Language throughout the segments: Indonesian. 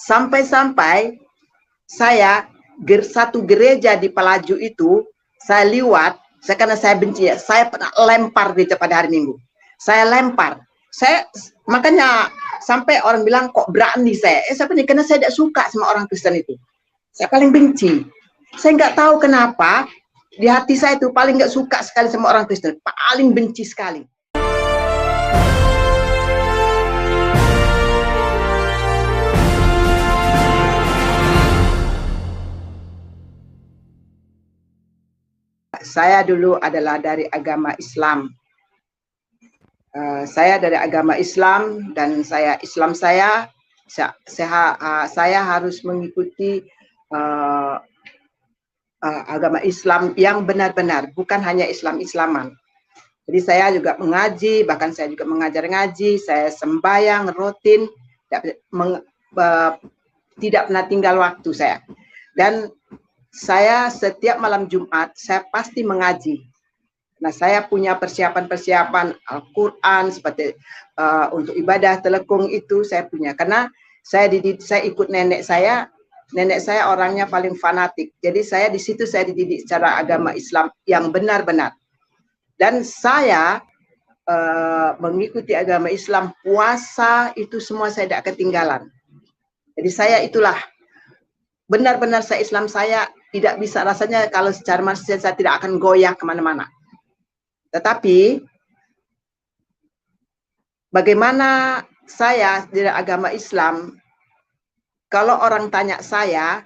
Sampai-sampai saya satu gereja di Pelaju itu, saya liwat, karena saya benci ya, saya pernah lempar gereja pada hari Minggu. Saya lempar. Makanya sampai orang bilang kok berani saya. Sebenarnya karena saya tidak suka sama orang Kristen itu. Saya paling benci. Saya nggak tahu kenapa di hati saya itu paling nggak suka sekali sama orang Kristen. Paling benci sekali. Saya dulu adalah dari agama Islam. Saya dari agama Islam dan saya harus mengikuti agama Islam yang benar-benar, bukan hanya Islam-Islaman. Jadi saya juga mengaji, bahkan saya juga mengajar ngaji, saya sembahyang rutin, tidak pernah tinggal waktu saya. Dan saya setiap malam Jumat saya pasti mengaji. Nah, saya punya persiapan-persiapan Al-Quran seperti untuk ibadah telekung itu saya punya. Karena saya ikut nenek saya orangnya paling fanatik. Jadi saya di situ saya dididik secara agama Islam yang benar-benar. Dan saya mengikuti agama Islam, puasa itu semua saya tidak ketinggalan. Jadi saya itulah benar-benar saya Islam, saya tidak bisa rasanya kalau secara manusia saya tidak akan goyah kemana-mana. Tetapi bagaimana saya dari agama Islam, kalau orang tanya saya,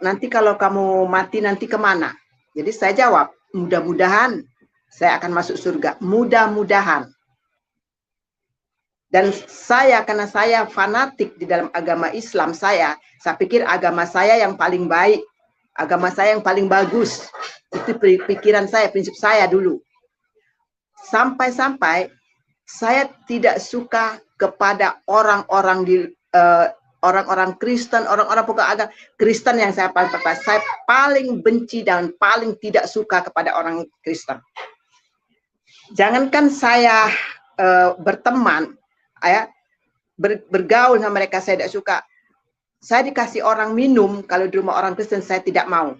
nanti kalau kamu mati nanti kemana? Jadi saya jawab, mudah-mudahan saya akan masuk surga, mudah-mudahan. Dan saya, karena saya fanatik di dalam agama Islam, saya pikir agama saya yang paling baik, agama saya yang paling bagus. Itu pikiran saya, prinsip saya dulu. Sampai-sampai saya tidak suka kepada orang-orang orang-orang Kristen, orang-orang bukan agama Kristen yang saya paling percaya. Saya paling benci dan paling tidak suka kepada orang Kristen. Jangankan saya berteman, bergaul sama mereka saya tidak suka. Saya dikasih orang minum kalau di rumah orang Kristen saya tidak mau.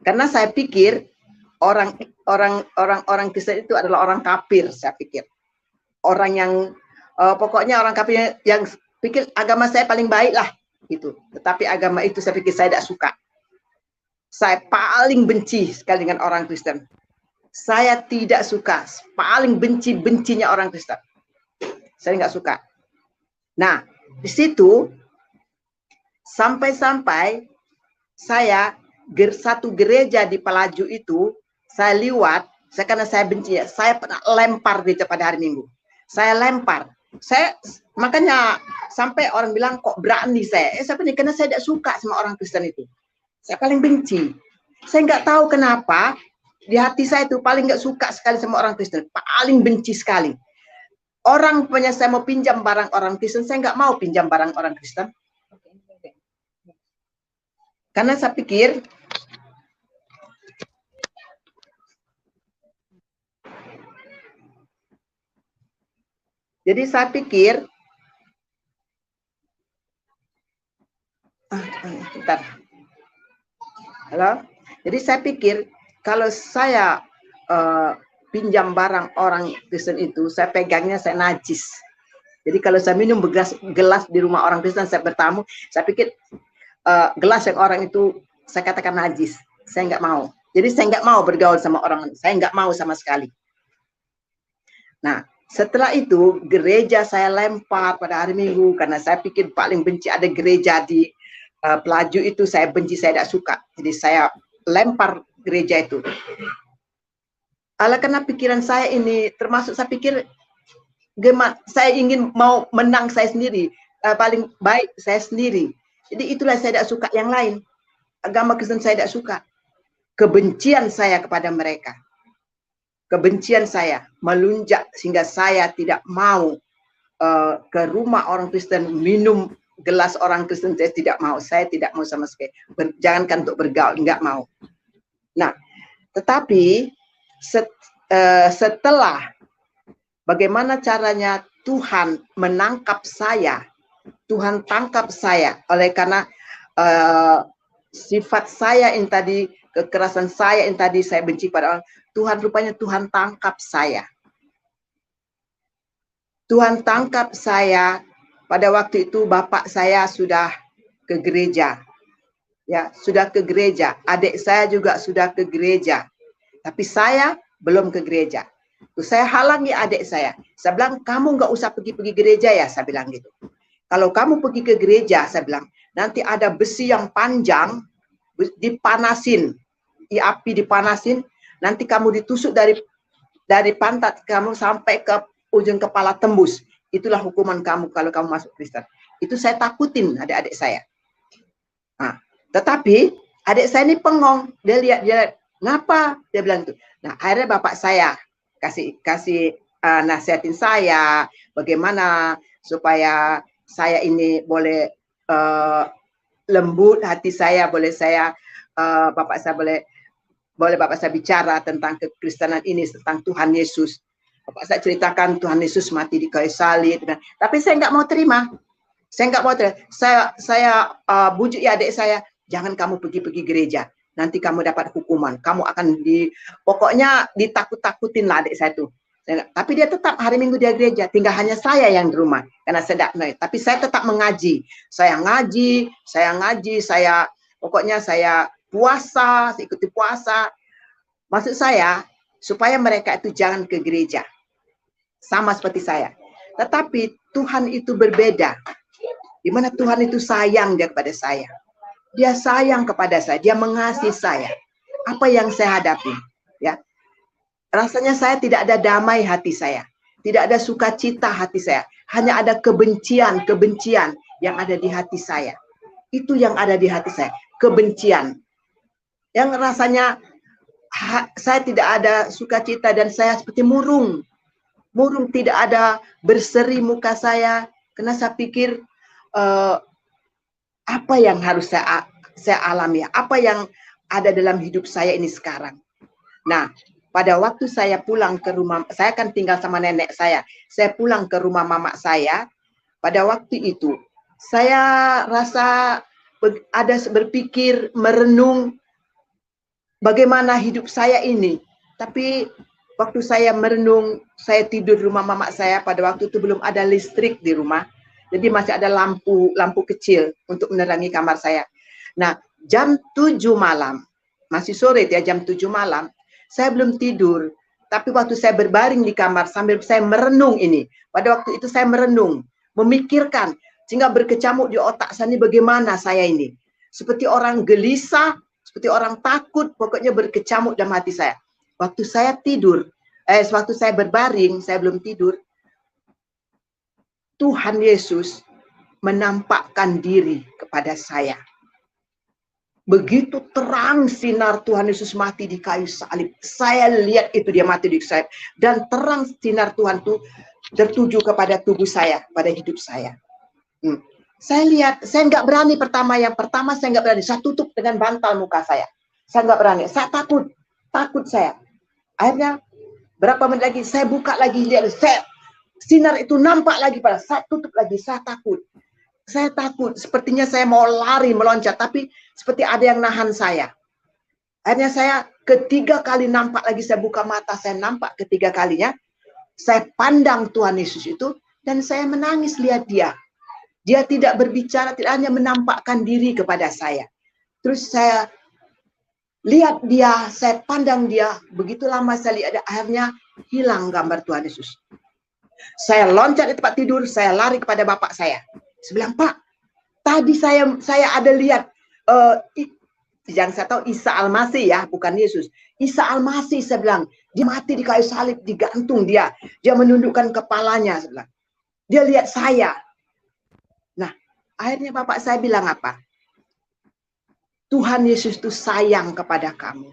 Karena saya pikir orang Kristen itu adalah orang kafir, saya pikir. Orang yang pokoknya orang kafir yang pikir agama saya paling baik lah gitu. Tetapi agama itu saya pikir saya tidak suka. Saya paling benci sekali dengan orang Kristen. Saya tidak suka, paling bencinya orang Kristen. Saya nggak suka. Nah, di situ sampai-sampai saya satu gereja di Pelaju itu saya liwat, karena saya benci ya, saya pernah lempar gereja pada hari Minggu. Saya lempar. Makanya sampai orang bilang kok berani saya. Sebenarnya karena saya tidak suka sama orang Kristen itu. Saya paling benci. Saya nggak tahu kenapa di hati saya itu paling nggak suka sekali sama orang Kristen. Paling benci sekali. Orang punya saya mau pinjam barang orang Kristen, saya nggak mau pinjam barang orang Kristen. Karena saya pikir bentar. Halo? Jadi saya pikir kalau saya pinjam barang orang Kristen itu, saya pegangnya saya najis. Jadi kalau saya minum gelas di rumah orang Kristen, saya bertamu, saya pikir gelas yang orang itu saya katakan najis. Saya nggak mau. Jadi saya nggak mau bergaul sama orang, saya nggak mau sama sekali. Nah, setelah itu gereja saya lempar pada hari Minggu karena saya pikir paling benci ada gereja di Pelaju itu saya benci, saya tidak suka. Jadi saya lempar gereja itu. Karena pikiran saya ini termasuk saya pikir saya ingin mau menang saya sendiri, paling baik saya sendiri. Jadi itulah saya tidak suka yang lain. Agama Kristen saya tidak suka. Kebencian saya kepada mereka. Kebencian saya melunjak sehingga saya tidak mau ke rumah orang Kristen minum gelas orang Kristen, saya tidak mau sama sekali. Jangankan untuk bergaul, nggak mau. Nah, tetapi setelah bagaimana caranya Tuhan menangkap saya Tuhan tangkap saya oleh karena sifat saya yang tadi, kekerasan saya yang tadi saya benci pada orang. Tuhan rupanya Tuhan tangkap saya. Tuhan tangkap saya. Pada waktu itu bapak saya sudah ke gereja. Ya, sudah ke gereja. Adik saya juga sudah ke gereja. Tapi saya belum ke gereja. Tuh, saya halangi adik saya. Saya bilang, kamu nggak usah pergi-pergi gereja ya, saya bilang gitu. Kalau kamu pergi ke gereja, saya bilang, nanti ada besi yang panjang, dipanasin, api dipanasin, nanti kamu ditusuk dari pantat kamu sampai ke ujung kepala tembus. Itulah hukuman kamu kalau kamu masuk Kristen. Itu saya takutin adik-adik saya. Nah, tetapi adik saya ini pengong. Dia lihat, ngapa? Dia bilang itu. Nah, akhirnya bapak saya kasih nasihatin saya bagaimana supaya saya ini boleh lembut hati saya, boleh saya bapak saya bicara tentang kekristenan ini, tentang Tuhan Yesus. Bapak saya ceritakan Tuhan Yesus mati di kayu salib, tapi saya nggak mau terima. Saya nggak mau terima. Saya bujuk ya adik saya, jangan kamu pergi-pergi gereja. Nanti kamu dapat hukuman. Kamu akan pokoknya ditakut-takutin lah adik saya tuh. Tapi dia tetap hari Minggu dia gereja. Tinggal hanya saya yang di rumah karena saya tidak naik. Tapi saya tetap mengaji. Saya ngaji. Pokoknya saya puasa, saya ikuti puasa. Maksud saya supaya mereka itu jangan ke gereja. Sama seperti saya. Tetapi Tuhan itu berbeda. Di mana Tuhan itu sayang dia kepada saya. Dia sayang kepada saya, dia mengasihi saya. Apa yang saya hadapi, ya. Rasanya saya tidak ada damai hati saya. Tidak ada sukacita hati saya. Hanya ada kebencian yang ada di hati saya. Itu yang ada di hati saya, kebencian. Yang rasanya saya tidak ada sukacita dan saya seperti murung. Murung, tidak ada berseri muka saya, karena saya pikir apa yang harus saya alami, apa yang ada dalam hidup saya ini sekarang. Nah, pada waktu saya pulang ke rumah, saya kan tinggal sama nenek saya pulang ke rumah mama saya, pada waktu itu, saya rasa ada berpikir, merenung, bagaimana hidup saya ini. Tapi waktu saya merenung, saya tidur di rumah mama saya, pada waktu itu belum ada listrik di rumah. Jadi masih ada lampu kecil untuk menerangi kamar saya. Nah, jam 7 malam, masih sore ya, jam 7 malam, saya belum tidur. Tapi waktu saya berbaring di kamar sambil saya merenung ini, pada waktu itu saya merenung, memikirkan, sehingga berkecamuk di otak saya ini bagaimana saya ini. Seperti orang gelisah, seperti orang takut, pokoknya berkecamuk dalam hati saya. Waktu saya tidur, waktu saya berbaring, saya belum tidur, Tuhan Yesus menampakkan diri kepada saya. Begitu terang sinar Tuhan Yesus mati di kayu salib. Saya lihat itu dia mati di kayu salib. Dan terang sinar Tuhan itu tertuju kepada tubuh saya, pada hidup saya. Saya lihat, saya nggak berani yang pertama saya nggak berani. Saya tutup dengan bantal muka saya. Saya nggak berani, saya takut saya. Akhirnya berapa menit lagi saya buka lagi, lihat sinar itu nampak lagi pada saya, tutup lagi, saya takut. Sepertinya saya mau lari, meloncat, tapi seperti ada yang nahan saya. Akhirnya saya ketiga kali nampak lagi, saya buka mata, saya nampak ketiga kalinya, saya pandang Tuhan Yesus itu, dan saya menangis lihat dia. Dia tidak berbicara, tidak hanya menampakkan diri kepada saya. Terus saya lihat dia, saya pandang dia, begitu lama saya lihat, akhirnya hilang gambar Tuhan Yesus. Saya loncat di tempat tidur, saya lari kepada bapak saya. Saya bilang, Pak, tadi saya ada lihat, yang saya tahu Isa Al-Masih ya, bukan Yesus. Isa Al-Masih, saya bilang, dia mati di kayu salib, digantung dia menundukkan kepalanya, saya bilang. Dia lihat saya. Nah, akhirnya bapak saya bilang apa? Tuhan Yesus itu sayang kepada kamu.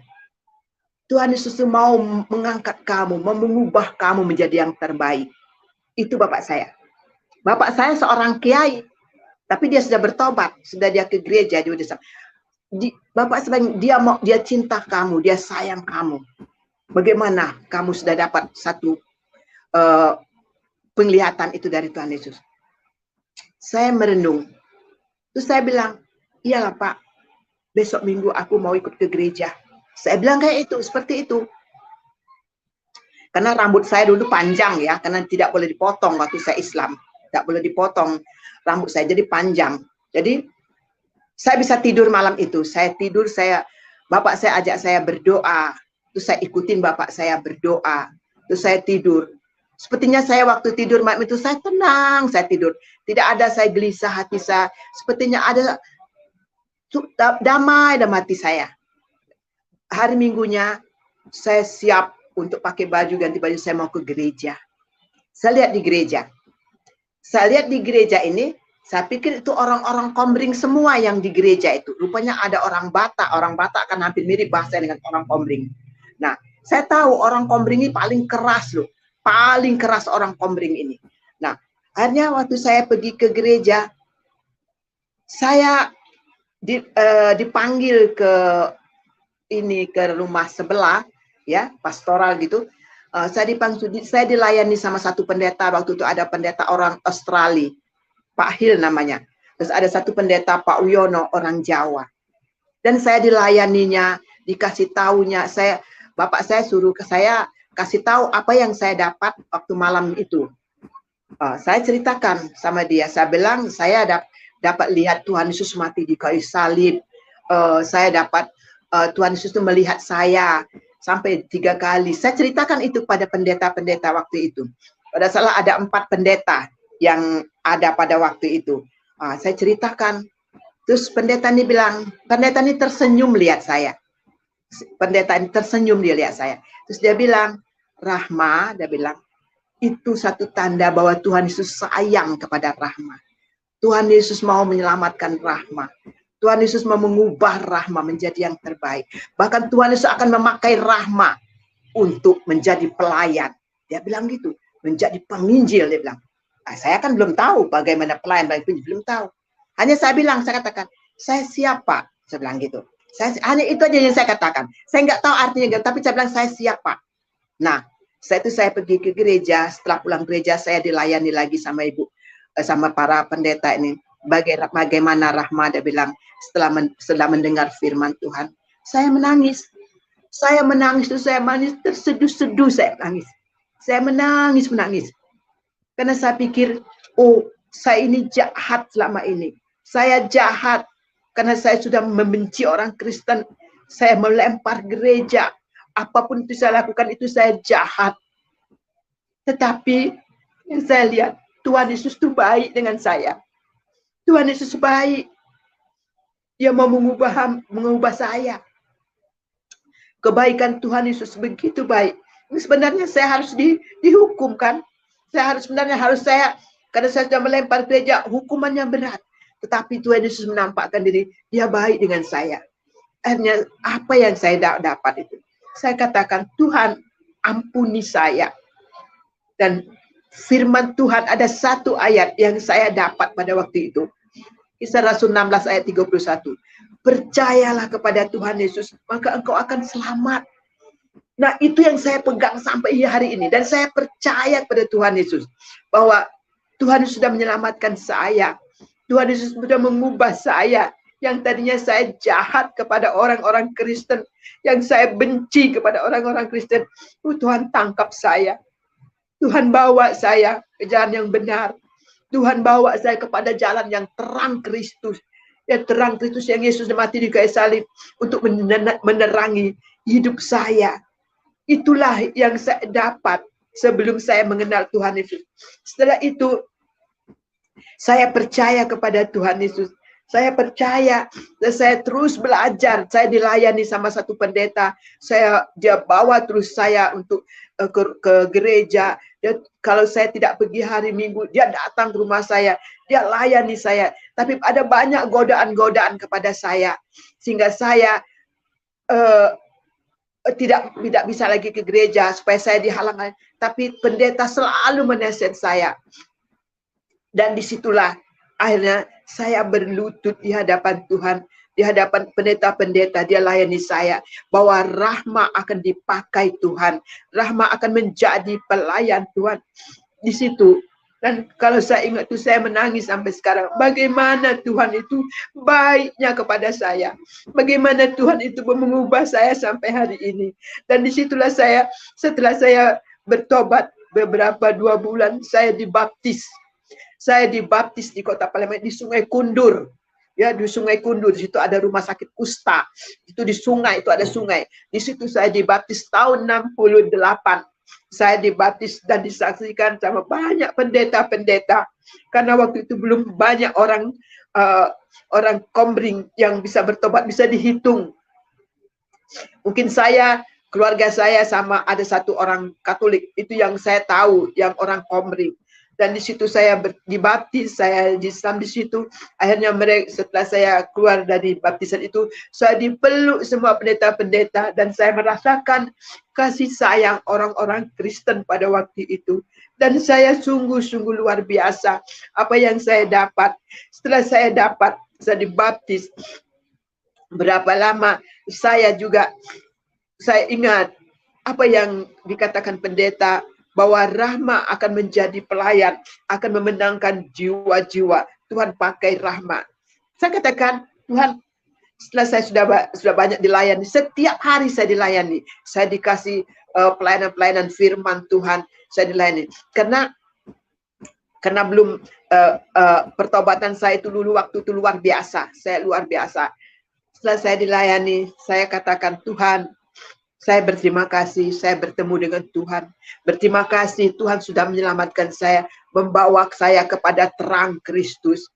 Tuhan Yesus itu mau mengangkat kamu, mau mengubah kamu menjadi yang terbaik. Itu bapak saya. Bapak saya seorang kiai, tapi dia sudah bertobat, sudah dia ke gereja, bapak sebenarnya dia cinta kamu, dia sayang kamu. Bagaimana kamu sudah dapat satu penglihatan itu dari Tuhan Yesus? Saya merenung. Terus saya bilang, iyalah Pak, besok minggu aku mau ikut ke gereja. Saya bilang kayak itu, seperti itu. Karena rambut saya dulu panjang ya, karena tidak boleh dipotong waktu saya Islam. Tidak boleh dipotong rambut saya, jadi panjang. Jadi saya bisa tidur malam itu. Saya tidur, bapak saya ajak saya berdoa. Terus saya ikutin bapak saya berdoa. Terus saya tidur. Sepertinya saya waktu tidur malam itu saya tenang, saya tidur. Tidak ada saya gelisah hati saya. Sepertinya ada damai dalam hati saya. Hari Minggunya saya siap untuk pakai baju, ganti baju, saya mau ke gereja. Saya lihat di gereja. Saya lihat di gereja ini, saya pikir itu orang-orang Komering semua yang di gereja itu. Rupanya ada orang Batak. Orang Batak kan hampir mirip bahasa dengan orang Komering. Nah, saya tahu orang Komering ini paling keras loh. Paling keras orang Komering ini. Nah, akhirnya waktu saya pergi ke gereja, saya dipanggil ke rumah sebelah, ya, pastoral gitu. Saya dilayani sama satu pendeta. Waktu itu ada pendeta orang Australia, Pak Hil namanya. Terus ada satu pendeta Pak Wiono orang Jawa. Dan saya dilayaninya, dikasih taunya. Bapak saya suruh ke saya kasih tahu apa yang saya dapat waktu malam itu. Saya ceritakan sama dia. Saya bilang saya dapat lihat Tuhan Yesus mati di kayu salib. Saya dapat Tuhan Yesus itu melihat saya sampai 3 kali. Saya ceritakan itu pada pendeta-pendeta waktu itu. Pada salah ada 4 pendeta yang ada pada waktu itu. Saya ceritakan. Terus pendeta ini bilang, pendeta ini tersenyum lihat saya. Pendeta ini tersenyum dia lihat saya. Terus dia bilang, Rahma, dia bilang, itu satu tanda bahwa Tuhan Yesus sayang kepada Rahma. Tuhan Yesus mau menyelamatkan Rahma. Tuhan Yesus mau mengubah Rahma menjadi yang terbaik. Bahkan Tuhan Yesus akan memakai Rahma untuk menjadi pelayan. Dia bilang gitu, menjadi penginjil, dia bilang. Saya kan belum tahu bagaimana pelayan, belum tahu. Hanya saya bilang, saya katakan, saya siapa? Saya bilang gitu. Hanya itu aja yang saya katakan. Saya nggak tahu artinya, tapi saya bilang, saya siapa? Nah, saya pergi ke gereja. Setelah pulang gereja, saya dilayani lagi sama ibu, sama para pendeta ini. Bagaimana Rahma, dia bilang, setelah mendengar firman Tuhan, saya menangis. Saya menangis, saya terseduh-seduh, saya menangis. Saya menangis. Karena saya pikir, oh, saya ini jahat selama ini. Saya jahat karena saya sudah membenci orang Kristen. Saya melempar gereja. Apapun itu saya lakukan, itu saya jahat. Tetapi yang saya lihat, Tuhan Yesus itu baik dengan saya. Tuhan Yesus baik. Dia mau mengubah saya. Kebaikan Tuhan Yesus begitu baik. Ini sebenarnya saya harus dihukum kan? Sebenarnya harus karena saya sudah melempar gereja, hukumannya berat. Tetapi Tuhan Yesus menampakkan diri, dia baik dengan saya. Akhirnya apa yang saya dapat itu? Saya katakan, Tuhan ampuni saya. Dan firman Tuhan ada satu ayat yang saya dapat pada waktu itu. Kisah Rasul 16 ayat 31. Percayalah kepada Tuhan Yesus, maka engkau akan selamat. Nah, itu yang saya pegang sampai hari ini. Dan saya percaya kepada Tuhan Yesus. Bahwa Tuhan Yesus sudah menyelamatkan saya. Tuhan Yesus sudah mengubah saya. Yang tadinya saya jahat kepada orang-orang Kristen. Yang saya benci kepada orang-orang Kristen. Tuhan tangkap saya. Tuhan bawa saya ke jalan yang benar. Tuhan bawa saya kepada jalan yang terang Kristus. Ya, terang Kristus yang Yesus mati di kayu salib untuk menerangi hidup saya. Itulah yang saya dapat sebelum saya mengenal Tuhan Yesus. Setelah itu, saya percaya kepada Tuhan Yesus. Saya percaya dan saya terus belajar. Saya dilayani sama satu pendeta. Dia bawa terus saya untuk ke gereja. Kalau saya tidak pergi hari Minggu, dia datang ke rumah saya. Dia layani saya. Tapi ada banyak godaan-godaan kepada saya. Sehingga saya tidak bisa lagi ke gereja supaya saya dihalang. Tapi pendeta selalu menasihat saya. Dan disitulah akhirnya saya berlutut di hadapan Tuhan. Di hadapan pendeta-pendeta, dia layani saya. Bahwa Rahma akan dipakai Tuhan. Rahma akan menjadi pelayan Tuhan. Di situ Dan kalau saya ingat itu, saya menangis sampai sekarang. Bagaimana Tuhan itu baiknya kepada saya. Bagaimana Tuhan itu mengubah saya sampai hari ini. Dan disitulah saya, setelah saya bertobat beberapa 2 bulan, saya dibaptis. Saya dibaptis di Kota Palembang, di Sungai Kundur. Ya, di Sungai Kundur, di situ ada rumah sakit kusta. Itu di sungai, itu ada sungai. Di situ saya dibaptis tahun 68. Saya dibaptis dan disaksikan sama banyak pendeta-pendeta. Karena waktu itu belum banyak orang orang Komering yang bisa bertobat, bisa dihitung. Mungkin saya, keluarga saya sama ada satu orang Katolik, itu yang saya tahu, yang orang Komering. Dan di situ saya dibaptis, saya di Islam di situ. Akhirnya mereka, setelah saya keluar dari baptisan itu, saya dipeluk semua pendeta-pendeta dan saya merasakan kasih sayang orang-orang Kristen pada waktu itu. Dan saya sungguh-sungguh luar biasa apa yang saya dapat. Setelah saya dapat, saya dibaptis. Berapa lama saya ingat apa yang dikatakan pendeta, bahwa Rahma akan menjadi pelayan, akan memenangkan jiwa-jiwa. Tuhan pakai Rahma. Saya katakan, Tuhan, setelah saya sudah banyak dilayani, setiap hari saya dilayani. Saya dikasih pelayanan-pelayanan firman Tuhan, saya dilayani. Karena belum pertobatan saya itu dulu, waktu itu luar biasa. Saya luar biasa. Setelah saya dilayani, saya katakan, Tuhan, saya berterima kasih, saya bertemu dengan Tuhan. Berterima kasih Tuhan sudah menyelamatkan saya, membawa saya kepada terang Kristus.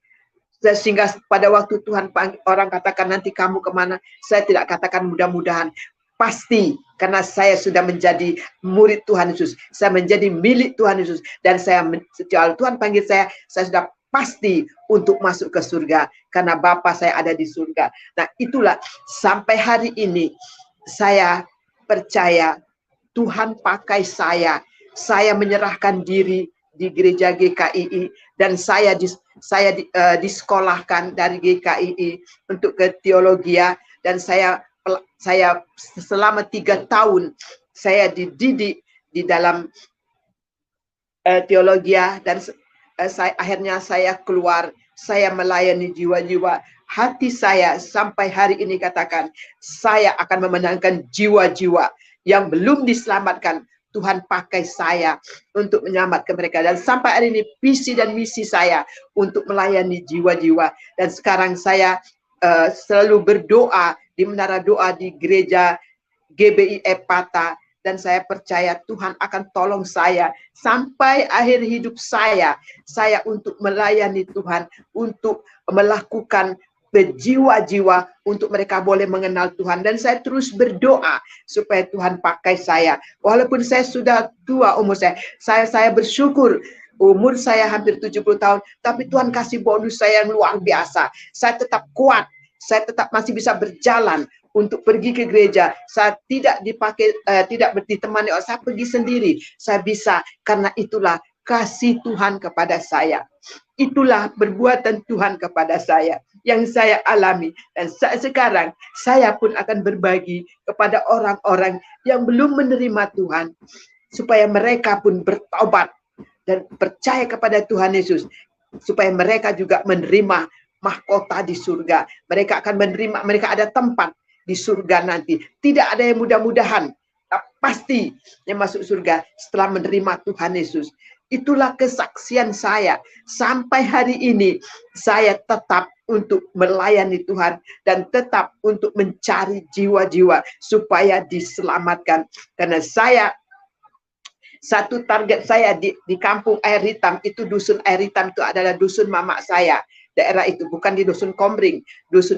Sehingga pada waktu Tuhan orang katakan nanti kamu kemana, saya tidak katakan mudah-mudahan. Pasti, karena saya sudah menjadi murid Tuhan Yesus. Saya menjadi milik Tuhan Yesus. Dan setiap Tuhan panggil saya sudah pasti untuk masuk ke surga. Karena Bapa saya ada di surga. Nah itulah, sampai hari ini, saya percaya Tuhan pakai saya. Saya menyerahkan diri di gereja GKII dan saya disekolahkan dari GKII untuk ke teologia, dan saya selama 3 tahun saya dididik di dalam teologia, dan akhirnya saya keluar, saya melayani jiwa-jiwa. Hati saya sampai hari ini katakan, saya akan memenangkan jiwa-jiwa yang belum diselamatkan. Tuhan pakai saya untuk menyelamatkan mereka. Dan sampai hari ini visi dan misi saya untuk melayani jiwa-jiwa. Dan sekarang saya selalu berdoa di menara doa di gereja GBI Epata. Dan saya percaya Tuhan akan tolong saya sampai akhir hidup saya untuk melayani Tuhan, untuk melakukan berjiwa-jiwa untuk mereka boleh mengenal Tuhan. Dan saya terus berdoa supaya Tuhan pakai saya. Walaupun saya sudah tua umur saya bersyukur umur saya hampir 70 tahun, tapi Tuhan kasih bonus saya yang luar biasa. Saya tetap kuat, saya tetap masih bisa berjalan untuk pergi ke gereja. Saya tidak ditemani orang, saya pergi sendiri. Saya bisa, karena itulah kasih Tuhan kepada saya. Itulah perbuatan Tuhan kepada saya yang saya alami. Dan sekarang saya pun akan berbagi kepada orang-orang yang belum menerima Tuhan, supaya mereka pun bertobat dan percaya kepada Tuhan Yesus, supaya mereka juga menerima mahkota di surga. Mereka akan menerima, mereka ada tempat di surga nanti. Tidak ada yang mudah-mudahan, pasti yang masuk surga setelah menerima Tuhan Yesus. Itulah kesaksian saya. Sampai hari ini saya tetap untuk melayani Tuhan dan tetap untuk mencari jiwa-jiwa supaya diselamatkan. Karena satu target saya di kampung Air Hitam, itu dusun Air Hitam itu adalah dusun mamak saya. Daerah itu bukan di dusun Komering. Dusun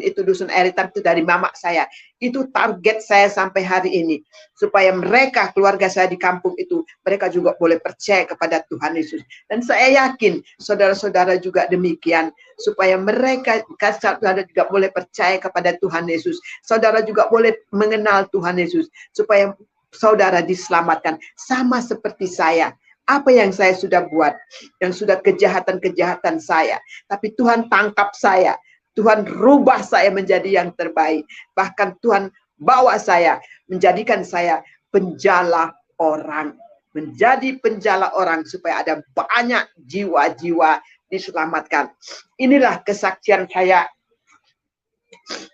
Air Hitam itu dari mamak saya. Itu target saya sampai hari ini. Supaya mereka, keluarga saya di kampung itu, mereka juga boleh percaya kepada Tuhan Yesus. Dan saya yakin saudara-saudara juga demikian. Supaya mereka, saudara juga boleh percaya kepada Tuhan Yesus. Saudara juga boleh mengenal Tuhan Yesus. Supaya saudara diselamatkan. Sama seperti saya. Apa yang saya sudah buat, yang sudah kejahatan-kejahatan saya, tapi Tuhan tangkap saya, Tuhan rubah saya menjadi yang terbaik. Bahkan Tuhan bawa saya, menjadikan saya penjala orang. menjadi penjala orang supaya ada banyak jiwa-jiwa diselamatkan. Inilah kesaksian saya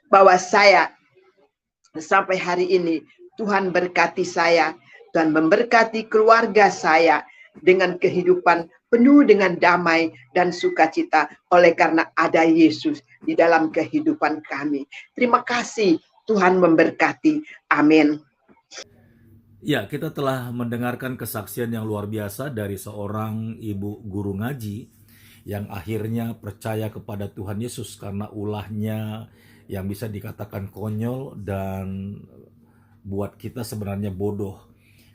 bahwa saya sampai hari ini Tuhan berkati saya dan memberkati keluarga saya dengan kehidupan penuh dengan damai dan sukacita oleh karena ada Yesus di dalam kehidupan kami. Terima kasih, Tuhan memberkati. Amin. Ya, kita telah mendengarkan kesaksian yang luar biasa dari seorang ibu guru ngaji yang akhirnya percaya kepada Tuhan Yesus karena ulahnya yang bisa dikatakan konyol dan buat kita sebenarnya bodoh.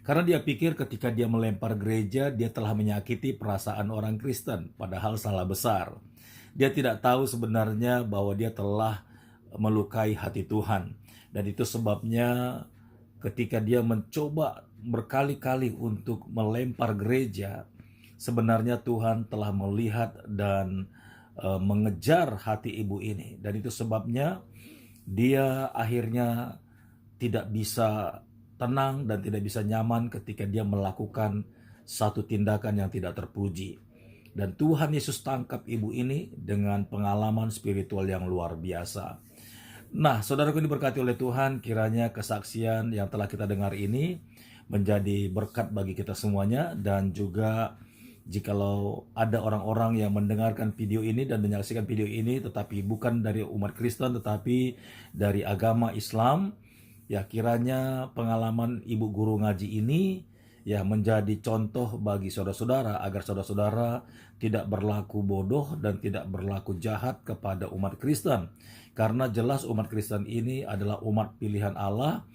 Karena dia pikir ketika dia melempar gereja, dia telah menyakiti perasaan orang Kristen, padahal salah besar. Dia tidak tahu sebenarnya bahwa dia telah melukai hati Tuhan. Dan itu sebabnya ketika dia mencoba berkali-kali untuk melempar gereja, sebenarnya Tuhan telah melihat dan mengejar hati ibu ini. Dan itu sebabnya dia akhirnya tidak bisa tenang dan tidak bisa nyaman ketika dia melakukan satu tindakan yang tidak terpuji. Dan Tuhan Yesus tangkap ibu ini dengan pengalaman spiritual yang luar biasa. Nah, saudaraku yang diberkati oleh Tuhan, kiranya kesaksian yang telah kita dengar ini menjadi berkat bagi kita semuanya. Dan juga jikalau ada orang-orang yang mendengarkan video ini dan menyaksikan video ini tetapi bukan dari umat Kristen tetapi dari agama Islam, ya kiranya pengalaman ibu guru ngaji ini ya menjadi contoh bagi saudara-saudara agar saudara-saudara tidak berlaku bodoh dan tidak berlaku jahat kepada umat Kristen. Karena jelas umat Kristen ini adalah umat pilihan Allah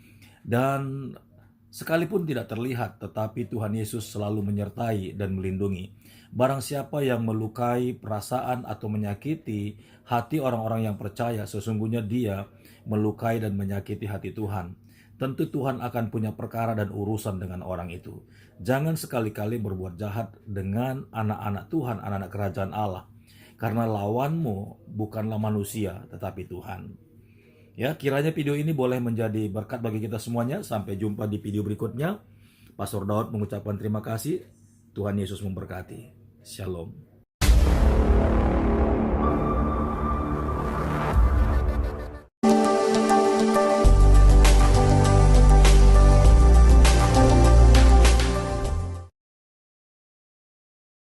dan sekalipun tidak terlihat tetapi Tuhan Yesus selalu menyertai dan melindungi. Barang siapa yang melukai perasaan atau menyakiti hati orang-orang yang percaya, sesungguhnya dia melukai dan menyakiti hati Tuhan. Tentu Tuhan akan punya perkara dan urusan dengan orang itu. Jangan sekali-kali berbuat jahat dengan anak-anak Tuhan, anak-anak kerajaan Allah. Karena lawanmu bukanlah manusia, tetapi Tuhan. Ya, kiranya video ini boleh menjadi berkat bagi kita semuanya. Sampai jumpa di video berikutnya. Pastor Daud mengucapkan terima kasih. Tuhan Yesus memberkati. Shalom.